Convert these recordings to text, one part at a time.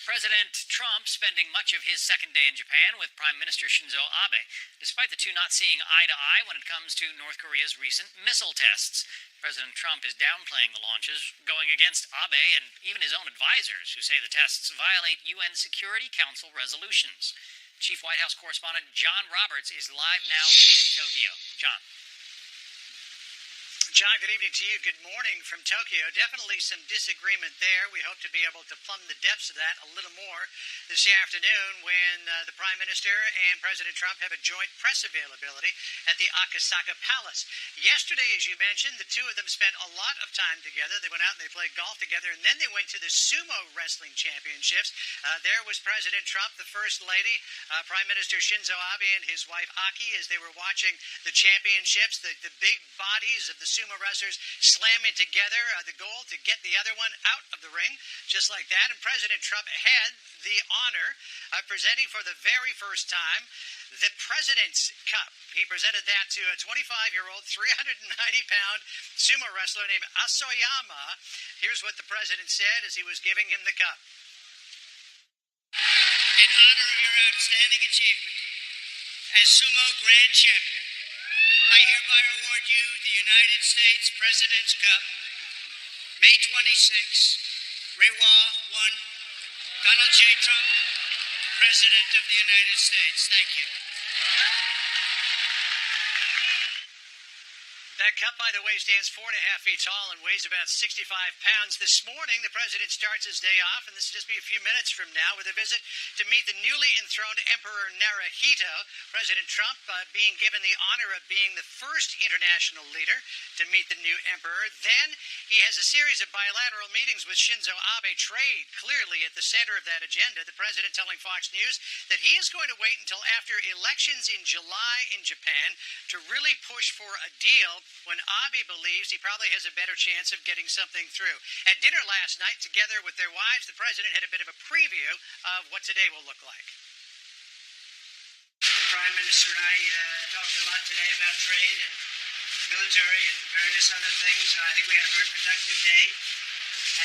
President Trump spending much of his second day in Japan with Prime Minister Shinzo Abe, despite the two not seeing eye to eye when it comes to North Korea's recent missile tests. President Trump is downplaying the launches, going against Abe and even his own advisors, who say the tests violate UN Security Council resolutions. Chief White House correspondent John Roberts is live now in Tokyo. John, good evening to you. Good morning from Tokyo. Definitely some disagreement there. We hope to be able to plumb the depths of that a little more this afternoon when the Prime Minister and President Trump have a joint press availability at the Akasaka Palace. Yesterday, as you mentioned, the two of them spent a lot of time together. They went out and they played golf together, and then they went to the Sumo Wrestling Championships. There was President Trump, the First Lady, Prime Minister Shinzo Abe, and his wife Aki as they were watching the championships, the big bodies of the sumo wrestlers slamming together, the goal to get the other one out of the ring, just like that. And President Trump had the honor of presenting for the very first time the President's Cup. He presented that to a 25-year-old, 390-pound sumo wrestler named Asoyama. Here's what the President said as he was giving him the cup. In honor of your outstanding achievement as Sumo Grand Champion, I hereby award you the United States President's Cup, May 26, Reiwa 1, Donald J. Trump, President of the United States. Thank you. That cup, by the way, stands 4.5 feet tall and weighs about 65 pounds. This morning, the President starts his day off, and this will just be a few minutes from now, with a visit to meet the newly enthroned Emperor Naruhito. President Trump being given the honor of being the first international leader to meet the new emperor. Then he has a series of bilateral meetings with Shinzo Abe, trade clearly at the center of that agenda. The President telling Fox News that he is going to wait until after elections in July in Japan to really push for a deal, when Abe believes he probably has a better chance of getting something through. At dinner last night, together with their wives, the President had a bit of a preview of what today will look like. The Prime Minister and I talked a lot today about trade and military and various other things. I think we had a very productive day.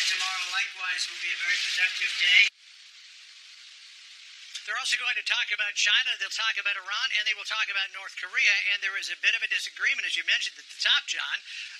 And tomorrow, likewise, will be a very productive day. They're also going to talk about China, they'll talk about Iran, and they will talk about North Korea. And there is a bit of a disagreement, as you mentioned at the top, John,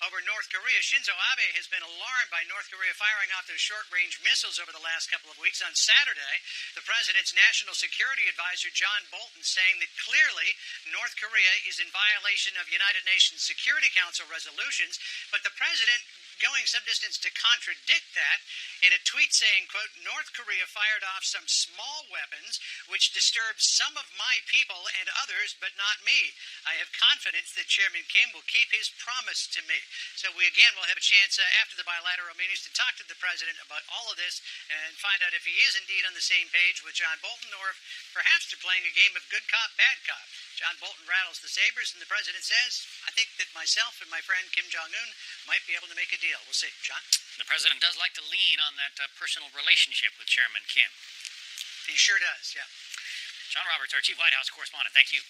over North Korea. Shinzo Abe has been alarmed by North Korea firing off their short-range missiles over the last couple of weeks. On Saturday, the President's National Security Advisor, John Bolton, saying that clearly North Korea is in violation of United Nations Security Council resolutions, but the President going some distance to contradict that in a tweet saying, quote, North Korea fired off some small weapons which disturbed some of my people and others, but not me. I have confidence that Chairman Kim will keep his promise to me. So we again will have a chance after the bilateral meetings to talk to the President about all of this and find out if he is indeed on the same page with John Bolton, or if perhaps they're playing a game of good cop, bad cop. John Bolton rattles the sabers, and the President says, I think that myself and my friend Kim Jong-un might be able to make a deal. We'll see. John? The President does like to lean on that personal relationship with Chairman Kim. He sure does, yeah. John Roberts, our Chief White House correspondent. Thank you.